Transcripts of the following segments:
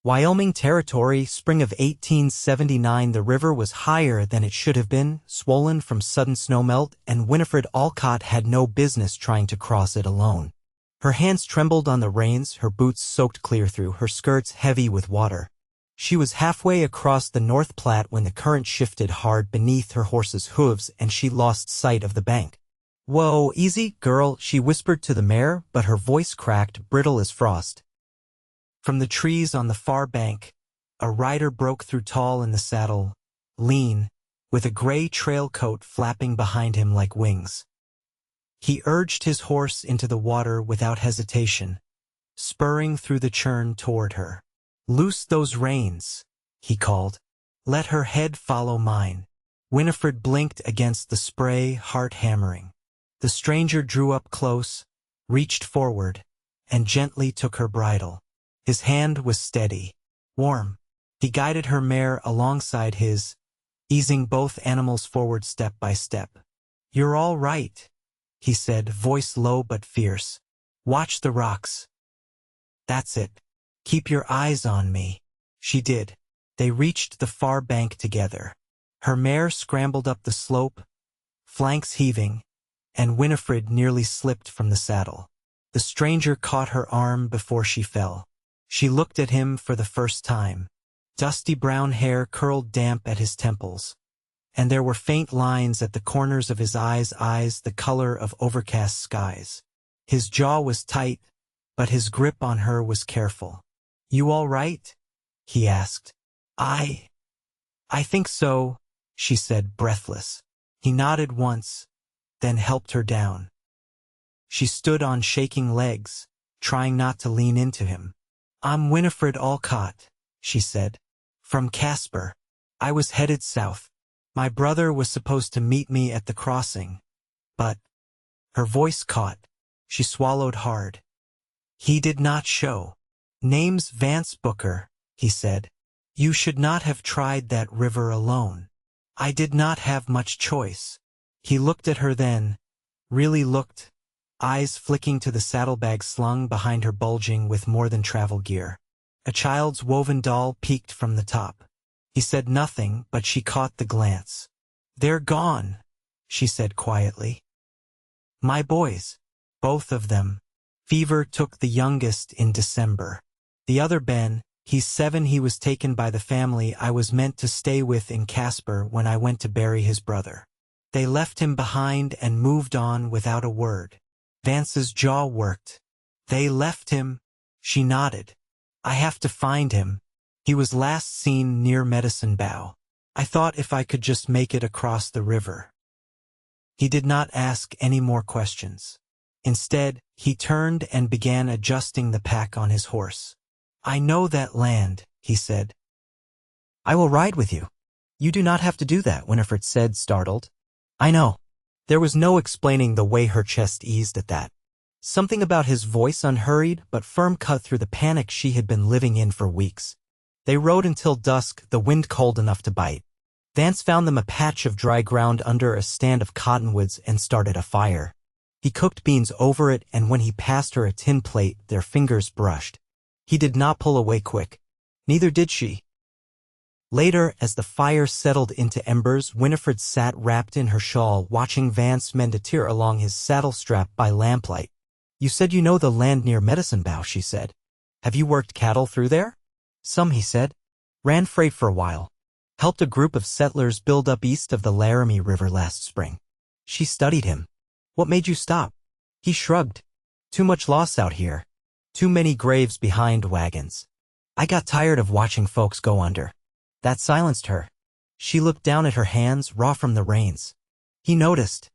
Wyoming Territory, spring of 1879. The river was higher than it should have been, swollen from sudden snowmelt, and Winnifred Alcott had no business trying to cross it alone. Her hands trembled on the reins, her boots soaked clear through, her skirts heavy with water. She was halfway across the North Platte when the current shifted hard beneath her horse's hooves and she lost sight of the bank. "Whoa, easy, girl," she whispered to the mare, but her voice cracked, brittle as frost. From the trees on the far bank, a rider broke through, tall in the saddle, lean, with a gray trail coat flapping behind him like wings. He urged his horse into the water without hesitation, spurring through the churn toward her. "Loose those reins," he called. "Let her head follow mine." Winnifred blinked against the spray, heart hammering. The stranger drew up close, reached forward, and gently took her bridle. His hand was steady, warm. He guided her mare alongside his, easing both animals forward step by step. "You're all right," he said, voice low but fierce. "Watch the rocks." "That's it. Keep your eyes on me." She did. They reached the far bank together. Her mare scrambled up the slope, flanks heaving, and Winnifred nearly slipped from the saddle. The stranger caught her arm before she fell. She looked at him for the first time. Dusty brown hair curled damp at his temples, and there were faint lines at the corners of his eyes the color of overcast skies. His jaw was tight, but his grip on her was careful. "You all right?" he asked. I think so," she said, breathless. He nodded once, then helped her down. She stood on shaking legs, trying not to lean into him. "I'm Winnifred Alcott," she said. "From Casper. I was headed south. My brother was supposed to meet me at the crossing, but—" Her voice caught. She swallowed hard. "He did not show." "Name's Vance Booker," he said. "You should not have tried that river alone. I did not have much choice." He looked at her then, really looked, eyes flicking to the saddlebag slung behind her, bulging with more than travel gear. A child's woven doll peeked from the top. He said nothing, but she caught the glance. "They're gone," she said quietly. "My boys. Both of them. Fever took the youngest in December. The other Ben, he's 7. He was taken by the family I was meant to stay with in Casper when I went to bury his brother. They left him behind and moved on without a word." Vance's jaw worked. "They left him?" She nodded. "I have to find him. He was last seen near Medicine Bow. I thought if I could just make it across the river." He did not ask any more questions. Instead, he turned and began adjusting the pack on his horse. "I know that land," he said. "I will ride with you." "You do not have to do that," Winnifred said, startled. "I know." There was no explaining the way her chest eased at that. Something about his voice, unhurried but firm, cut through the panic she had been living in for weeks. They rode until dusk, the wind cold enough to bite. Vance found them a patch of dry ground under a stand of cottonwoods and started a fire. He cooked beans over it, and when he passed her a tin plate, their fingers brushed. He did not pull away quick. Neither did she. Later, as the fire settled into embers, Winnifred sat wrapped in her shawl, watching Vance mend a tear along his saddle strap by lamplight. "You said you know the land near Medicine Bow," she said. "Have you worked cattle through there?" "Some," he said. "Ran freight for a while. Helped a group of settlers build up east of the Laramie River last spring." She studied him. "What made you stop?" He shrugged. "Too much loss out here. Too many graves behind wagons. I got tired of watching folks go under." That silenced her. She looked down at her hands, raw from the reins. He noticed.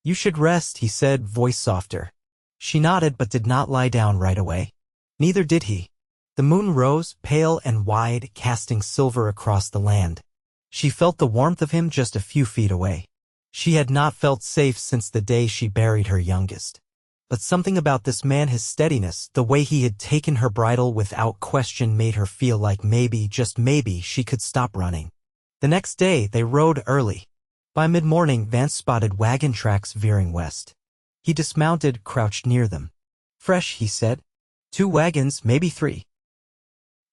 "You should rest," he said, voice softer. She nodded but did not lie down right away. Neither did he. The moon rose, pale and wide, casting silver across the land. She felt the warmth of him just a few feet away. She had not felt safe since the day she buried her youngest. But something about this man, his steadiness, the way he had taken her bridle without question, made her feel like maybe, just maybe, she could stop running. The next day, they rode early. By mid-morning, Vance spotted wagon tracks veering west. He dismounted, crouched near them. "Fresh," he said. "2 wagons, maybe 3.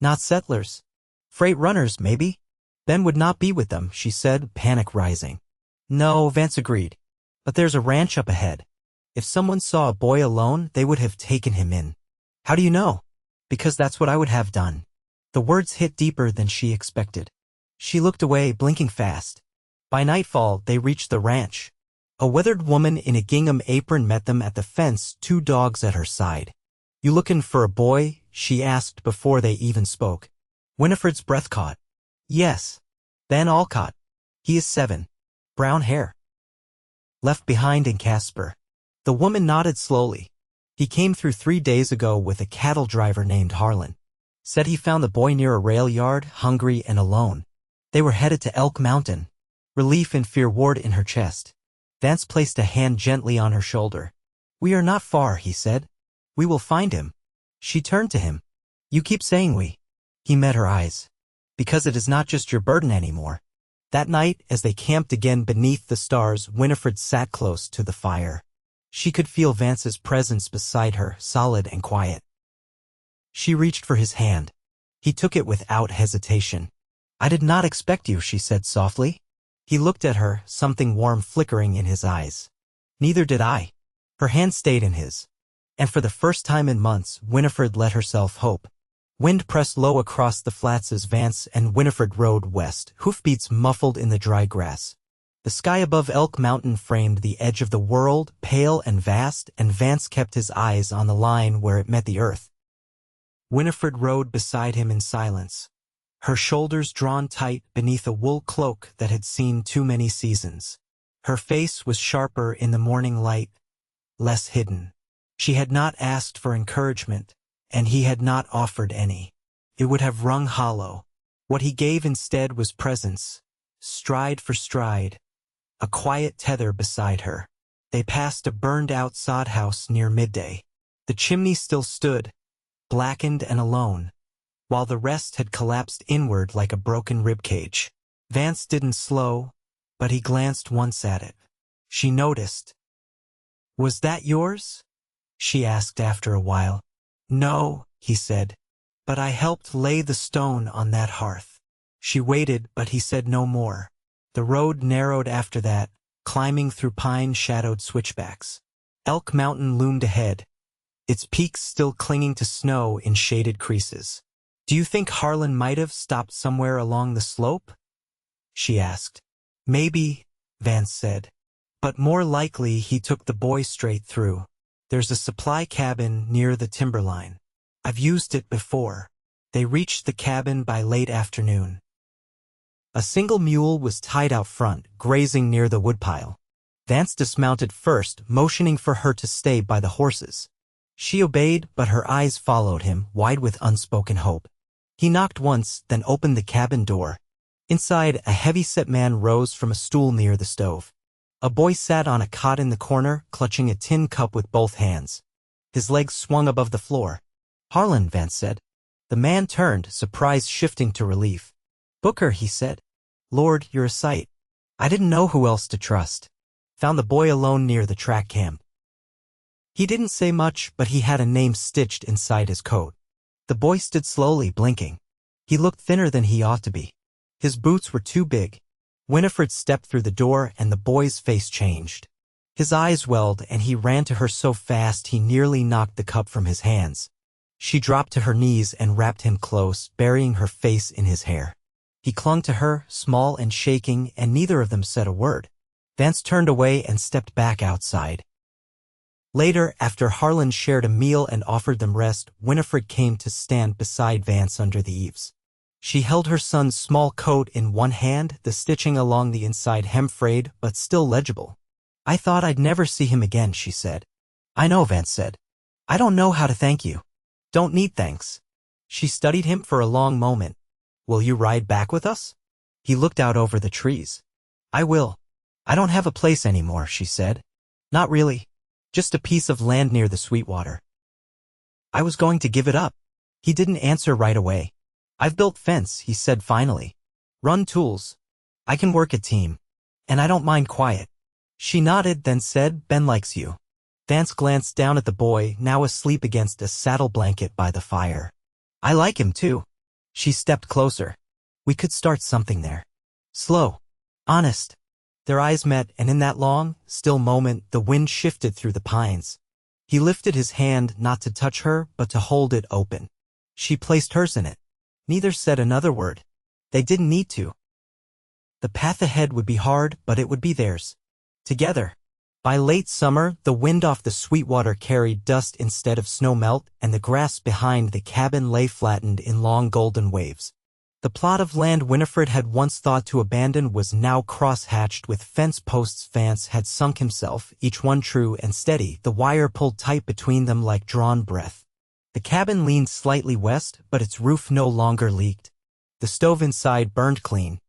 Not settlers. Freight runners, maybe? Ben would not be with them, she said, panic rising. No, Vance agreed. But there's a ranch up ahead. If someone saw a boy alone, they would have taken him in. How do you know? Because that's what I would have done. The words hit deeper than she expected. She looked away, blinking fast. By nightfall, they reached the ranch. A weathered woman in a gingham apron met them at the fence, 2 dogs at her side. You lookin' for a boy? She asked before they even spoke. Winnifred's breath caught. Yes. Ben Alcott. He is 7. Brown hair. Left behind in Casper. The woman nodded slowly. He came through 3 days ago with a cattle driver named Harlan. Said he found the boy near a rail yard, hungry and alone. They were headed to Elk Mountain. Relief and fear warred in her chest. Vance placed a hand gently on her shoulder. We are not far, he said. We will find him. She turned to him. You keep saying we. He met her eyes. Because it is not just your burden anymore. That night, as they camped again beneath the stars, Winnifred sat close to the fire. She could feel Vance's presence beside her, solid and quiet. She reached for his hand. He took it without hesitation. I did not expect you, she said softly. He looked at her, something warm flickering in his eyes. Neither did I. Her hand stayed in his. And for the first time in months, Winnifred let herself hope. Wind pressed low across the flats as Vance and Winnifred rode west, hoofbeats muffled in the dry grass. The sky above Elk Mountain framed the edge of the world, pale and vast, and Vance kept his eyes on the line where it met the earth. Winnifred rode beside him in silence, her shoulders drawn tight beneath a wool cloak that had seen too many seasons. Her face was sharper in the morning light, less hidden. She had not asked for encouragement, and he had not offered any. It would have rung hollow. What he gave instead was presence, stride for stride, a quiet tether beside her. They passed a burned-out sod house near midday. The chimney still stood, blackened and alone, while the rest had collapsed inward like a broken ribcage. Vance didn't slow, but he glanced once at it. She noticed. Was that yours? She asked after a while. No, he said, but I helped lay the stone on that hearth. She waited, but he said no more. The road narrowed after that, climbing through pine-shadowed switchbacks. Elk Mountain loomed ahead, its peaks still clinging to snow in shaded creases. Do you think Harlan might have stopped somewhere along the slope? She asked. Maybe, Vance said. But more likely he took the boy straight through. There's a supply cabin near the timberline. I've used it before. They reached the cabin by late afternoon. A single mule was tied out front, grazing near the woodpile. Vance dismounted first, motioning for her to stay by the horses. She obeyed, but her eyes followed him, wide with unspoken hope. He knocked once, then opened the cabin door. Inside, a heavy-set man rose from a stool near the stove. A boy sat on a cot in the corner, clutching a tin cup with both hands. His legs swung above the floor. Harlan, Vance said. The man turned, surprise shifting to relief. Booker, he said. Lord, you're a sight. I didn't know who else to trust. Found the boy alone near the track camp. He didn't say much, but he had a name stitched inside his coat. The boy stood slowly, blinking. He looked thinner than he ought to be. His boots were too big. Winnifred stepped through the door and the boy's face changed. His eyes welled and he ran to her so fast he nearly knocked the cup from his hands. She dropped to her knees and wrapped him close, burying her face in his hair. He clung to her, small and shaking, and neither of them said a word. Vance turned away and stepped back outside. Later, after Harlan shared a meal and offered them rest, Winnifred came to stand beside Vance under the eaves. She held her son's small coat in one hand, the stitching along the inside hem frayed, but still legible. I thought I'd never see him again, she said. I know, Vance said. I don't know how to thank you. Don't need thanks. She studied him for a long moment. Will you ride back with us? He looked out over the trees. I will. I don't have a place anymore, she said. Not really. Just a piece of land near the Sweetwater. I was going to give it up. He didn't answer right away. I've built fence, he said finally. Run tools. I can work a team. And I don't mind quiet. She nodded, then said, Ben likes you. Vance glanced down at the boy, now asleep against a saddle blanket by the fire. I like him too. She stepped closer. We could start something there. Slow. Honest. Their eyes met, and in that long, still moment, the wind shifted through the pines. He lifted his hand not to touch her, but to hold it open. She placed hers in it. Neither said another word. They didn't need to. The path ahead would be hard, but it would be theirs. Together. By late summer, the wind off the Sweetwater carried dust instead of snow melt, and the grass behind the cabin lay flattened in long golden waves. The plot of land Winnifred had once thought to abandon was now cross-hatched with fence posts. Vance had sunk himself, each one true and steady, the wire pulled tight between them like drawn breath. The cabin leaned slightly west, but its roof no longer leaked. The stove inside burned clean.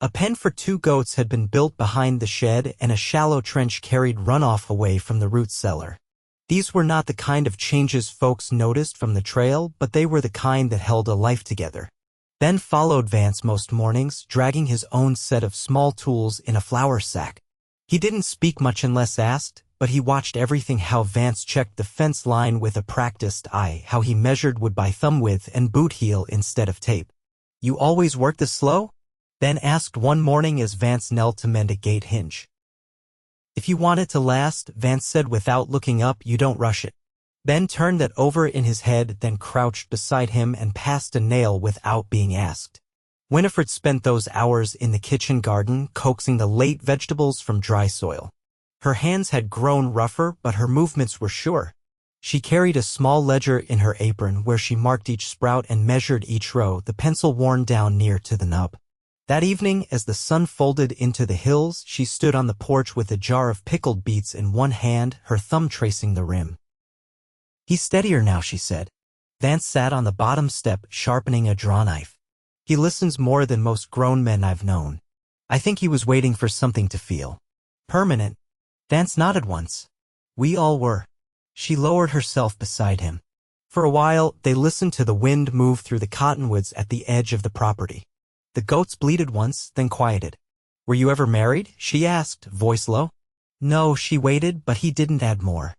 A pen for 2 goats had been built behind the shed, and a shallow trench carried runoff away from the root cellar. These were not the kind of changes folks noticed from the trail, but they were the kind that held a life together. Ben followed Vance most mornings, dragging his own set of small tools in a flour sack. He didn't speak much unless asked, but he watched everything: how Vance checked the fence line with a practiced eye, how he measured wood by thumb width and boot heel instead of tape. "You always work this slow?" Ben asked one morning as Vance knelt to mend a gate hinge. "If you want it to last," Vance said without looking up, "you don't rush it." Ben turned that over in his head, then crouched beside him and passed a nail without being asked. Winnifred spent those hours in the kitchen garden, coaxing the late vegetables from dry soil. Her hands had grown rougher, but her movements were sure. She carried a small ledger in her apron where she marked each sprout and measured each row, the pencil worn down near to the nub. That evening, as the sun folded into the hills, she stood on the porch with a jar of pickled beets in one hand, her thumb tracing the rim. "He's steadier now," she said. Vance sat on the bottom step, sharpening a draw knife. "He listens more than most grown men I've known. I think he was waiting for something to feel permanent." Vance nodded once. "We all were." She lowered herself beside him. For a while, they listened to the wind move through the cottonwoods at the edge of the property. The goats bleated once, then quieted. "Were you ever married?" she asked, voice low. "No," she waited, but he didn't add more.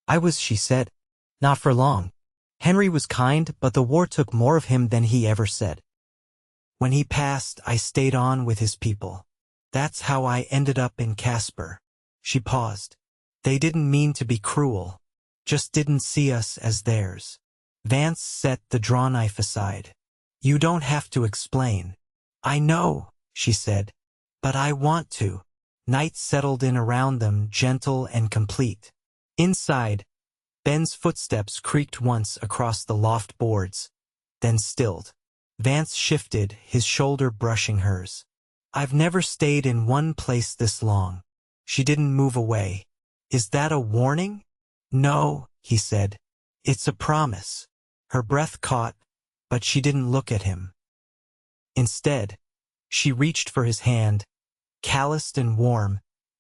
"I was," she said. "Not for long. Henry was kind, but the war took more of him than he ever said. When he passed, I stayed on with his people. That's how I ended up in Casper." She paused. "They didn't mean to be cruel, just didn't see us as theirs." Vance set the draw knife aside. "You don't have to explain." "I know," she said, "but I want to." Night settled in around them, gentle and complete. Inside, Ben's footsteps creaked once across the loft boards, then stilled. Vance shifted, his shoulder brushing hers. "I've never stayed in one place this long." She didn't move away. "Is that a warning?" "No," he said. "It's a promise." Her breath caught, but she didn't look at him. Instead, she reached for his hand, calloused and warm,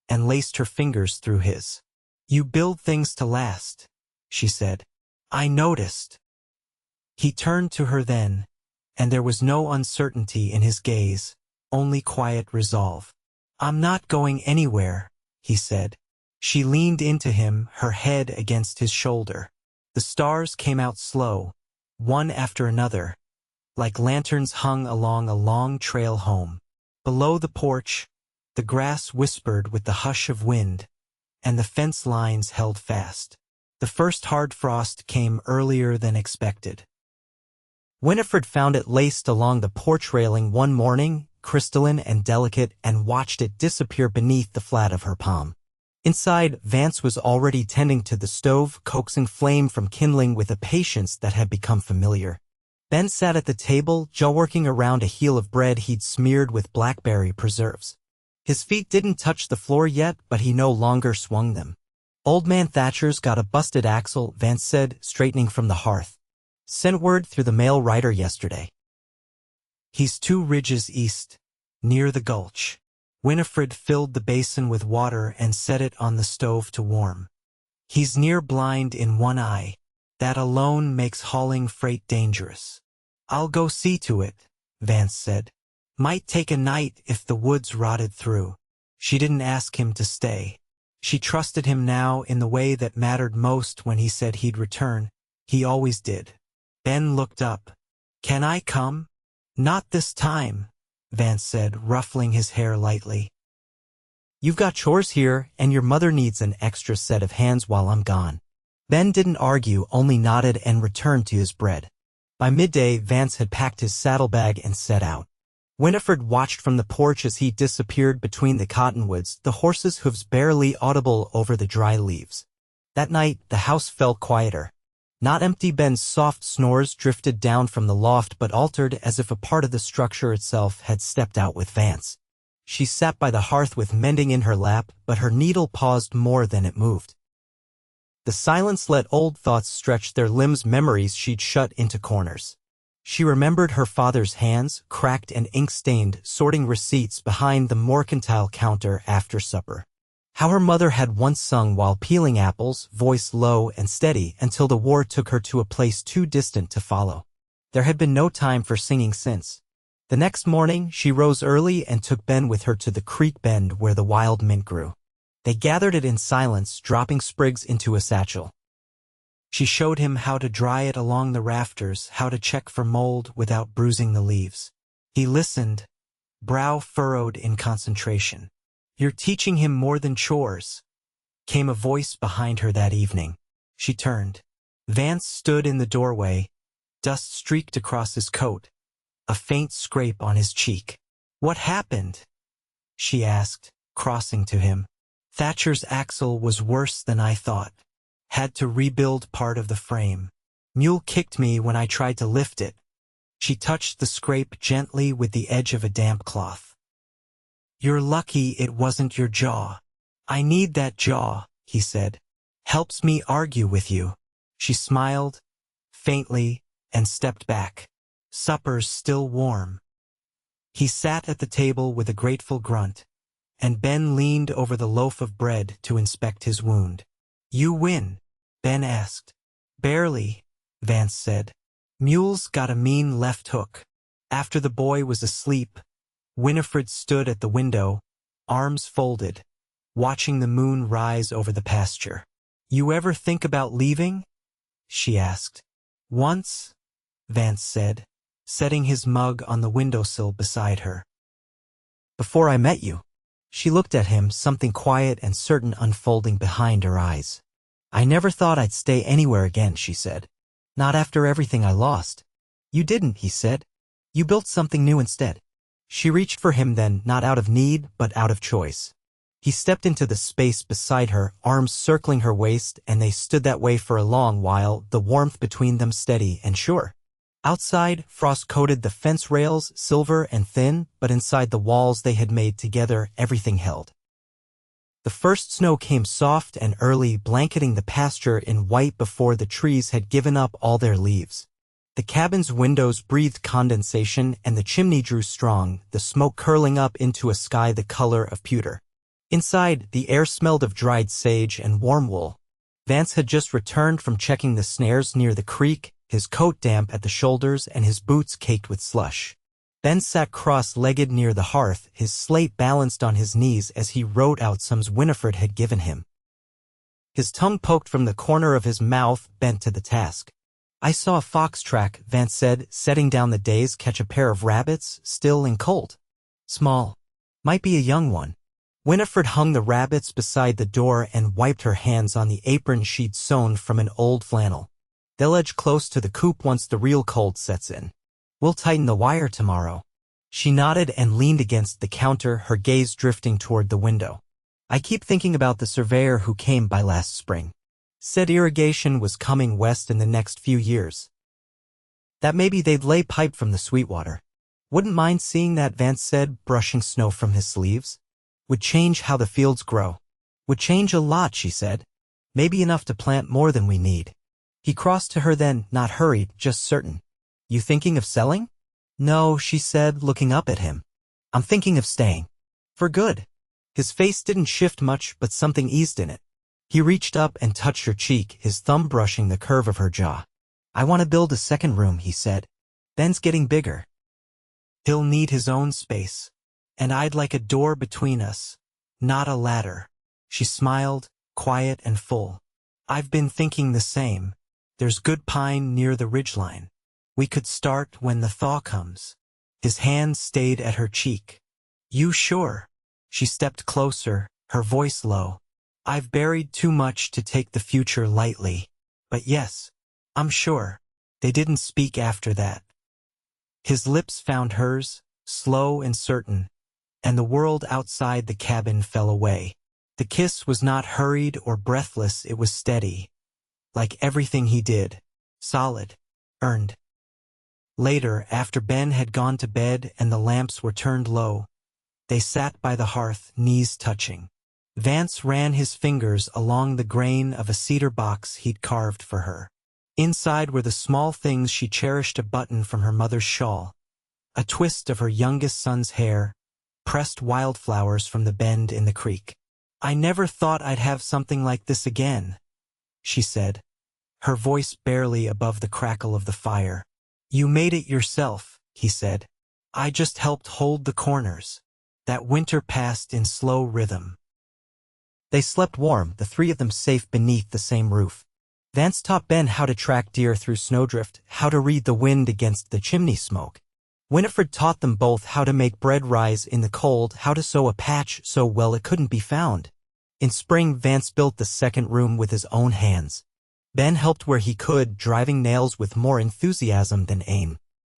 and laced her fingers through his. "You build things to last," she said. "I noticed." He turned to her then, and there was no uncertainty in his gaze, only quiet resolve. "I'm not going anywhere," he said. She leaned into him, her head against his shoulder. The stars came out slow, one after another, like lanterns hung along a long trail home. Below the porch, the grass whispered with the hush of wind, and the fence lines held fast. The first hard frost came earlier than expected. Winnifred found it laced along the porch railing one morning, crystalline and delicate, and watched it disappear beneath the flat of her palm. Inside, Vance was already tending to the stove, coaxing flame from kindling with a patience that had become familiar. Ben sat at the table, jaw-working around a heel of bread he'd smeared with blackberry preserves. His feet didn't touch the floor yet, but he no longer swung them. "Old Man Thatcher's got a busted axle," Vance said, straightening from the hearth. "Sent word through the mail rider yesterday. He's 2 ridges east, near the gulch." Winnifred filled the basin with water and set it on the stove to warm. "He's near blind in one eye. That alone makes hauling freight dangerous." "I'll go see to it," Vance said. "Might take a night if the woods rotted through." She didn't ask him to stay. She trusted him now in the way that mattered most. When he said he'd return, he always did. Ben looked up. "Can I come?" "Not this time," Vance said, ruffling his hair lightly. "You've got chores here, and your mother needs an extra set of hands while I'm gone." Ben didn't argue, only nodded and returned to his bread. By midday, Vance had packed his saddlebag and set out. Winnifred watched from the porch as he disappeared between the cottonwoods, the horse's hooves barely audible over the dry leaves. That night, the house felt quieter. Not empty. Ben's soft snores drifted down from the loft but altered, as if a part of the structure itself had stepped out with Vance. She sat by the hearth with mending in her lap, but her needle paused more than it moved. The silence let old thoughts stretch their limbs, memories she'd shut into corners. She remembered her father's hands, cracked and ink-stained, sorting receipts behind the mercantile counter after supper. How her mother had once sung while peeling apples, voice low and steady, until the war took her to a place too distant to follow. There had been no time for singing since. The next morning, she rose early and took Ben with her to the creek bend where the wild mint grew. They gathered it in silence, dropping sprigs into a satchel. She showed him how to dry it along the rafters, how to check for mold without bruising the leaves. He listened, brow furrowed in concentration. "You're teaching him more than chores," came a voice behind her that evening. She turned. Vance stood in the doorway, dust streaked across his coat, a faint scrape on his cheek. "What happened?" she asked, crossing to him. "Thatcher's axle was worse than I thought. Had to rebuild part of the frame. Mule kicked me when I tried to lift it." She touched the scrape gently with the edge of a damp cloth. "You're lucky it wasn't your jaw." "I need that jaw," he said. "Helps me argue with you." She smiled, faintly, and stepped back. "Supper's still warm." He sat at the table with a grateful grunt, and Ben leaned over the loaf of bread to inspect his wound. "You win?" Ben asked. "Barely," Vance said. "Mule's got a mean left hook." After the boy was asleep, Winnifred stood at the window, arms folded, watching the moon rise over the pasture. "You ever think about leaving?" she asked. "Once," Vance said, setting his mug on the windowsill beside her. "Before I met you." She looked at him, something quiet and certain unfolding behind her eyes. "I never thought I'd stay anywhere again," she said. "Not after everything I lost." "You didn't," he said. "You built something new instead." She reached for him then, not out of need, but out of choice. He stepped into the space beside her, arms circling her waist, and they stood that way for a long while, the warmth between them steady and sure. Outside, frost coated the fence rails, silver and thin, but inside the walls they had made together, everything held. The first snow came soft and early, blanketing the pasture in white before the trees had given up all their leaves. The cabin's windows breathed condensation, and the chimney drew strong, the smoke curling up into a sky the color of pewter. Inside, the air smelled of dried sage and warm wool. Vance had just returned from checking the snares near the creek, his coat damp at the shoulders and his boots caked with slush. Ben sat cross-legged near the hearth, his slate balanced on his knees as he wrote out sums Winnifred had given him. His tongue poked from the corner of his mouth, bent to the task. "I saw a fox track," Vance said, setting down the days, "catch a pair of rabbits, still and cold. Small. Might be a young one." Winnifred hung the rabbits beside the door and wiped her hands on the apron she'd sewn from an old flannel. "They'll edge close to the coop once the real cold sets in. We'll tighten the wire tomorrow." She nodded and leaned against the counter, her gaze drifting toward the window. "I keep thinking about the surveyor who came by last spring. Said irrigation was coming west in the next few years. That maybe they'd lay pipe from the Sweetwater. Wouldn't mind seeing that," Vance said, brushing snow from his sleeves. "Would change how the fields grow." "Would change a lot," she said. "Maybe enough to plant more than we need." He crossed to her then, not hurried, just certain. "You thinking of selling?" "No," she said, looking up at him. "I'm thinking of staying. For good." His face didn't shift much, but something eased in it. He reached up and touched her cheek, his thumb brushing the curve of her jaw. "I want to build a second room," he said. "Ben's getting bigger. He'll need his own space. And I'd like a door between us, not a ladder." She smiled, quiet and full. "I've been thinking the same. There's good pine near the ridgeline. We could start when the thaw comes. His hand stayed at her cheek. You sure? She stepped closer, her voice low. I've buried too much to take the future lightly. But yes, I'm sure. They didn't speak after that. His lips found hers, slow and certain, and the world outside the cabin fell away. The kiss was not hurried or breathless, it was steady. Like everything he did. Solid. Earned. Later, after Ben had gone to bed and the lamps were turned low, they sat by the hearth, knees touching. Vance ran his fingers along the grain of a cedar box he'd carved for her. Inside were the small things she cherished: a button from her mother's shawl, a twist of her youngest son's hair, pressed wildflowers from the bend in the creek. I never thought I'd have something like this again, she said, her voice barely above the crackle of the fire. You made it yourself, he said. I just helped hold the corners. That winter passed in slow rhythm. They slept warm, the three of them safe beneath the same roof. Vance taught Ben how to track deer through snowdrift, how to read the wind against the chimney smoke. Winnifred taught them both how to make bread rise in the cold, how to sew a patch so well it couldn't be found. In spring, Vance built the second room with his own hands. Ben helped where he could, driving nails with more enthusiasm than aim.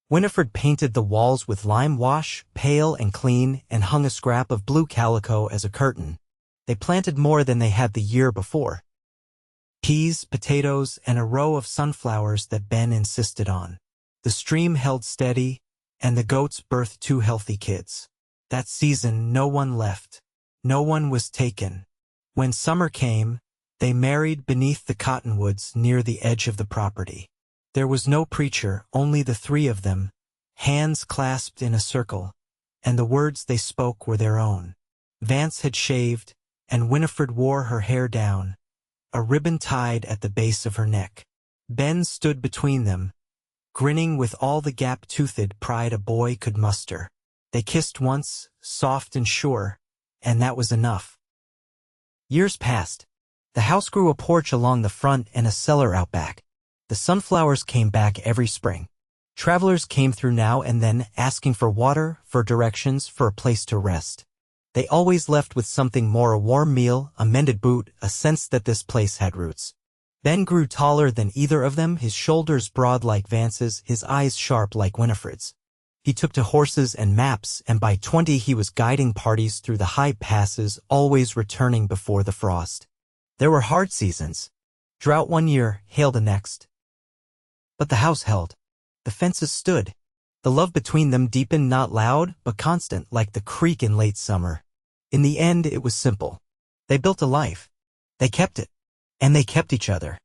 Winnifred painted the walls with lime wash, pale and clean, and hung a scrap of blue calico as a curtain. They planted more than they had the year before. Peas, potatoes, and a row of sunflowers that Ben insisted on. The stream held steady, and the goats birthed 2 healthy kids. That season, no one left. No one was taken. When summer came, they married beneath the cottonwoods near the edge of the property. There was no preacher, only the 3 of them, hands clasped in a circle, and the words they spoke were their own. Vance had shaved, and Winnifred wore her hair down, a ribbon tied at the base of her neck. Ben stood between them, grinning with all the gap-toothed pride a boy could muster. They kissed once, soft and sure, and that was enough. Years passed. The house grew a porch along the front and a cellar out back. The sunflowers came back every spring. Travelers came through now and then, asking for water, for directions, for a place to rest. They always left with something more: a warm meal, a mended boot, a sense that this place had roots. Ben grew taller than either of them, his shoulders broad like Vance's, his eyes sharp like Winnifred's. He took to horses and maps, and by 20 he was guiding parties through the high passes, always returning before the frost. There were hard seasons. Drought one year, hail the next. But the house held. The fences stood. The love between them deepened, not loud, but constant, like the creek in late summer. In the end, it was simple. They built a life. They kept it. And they kept each other.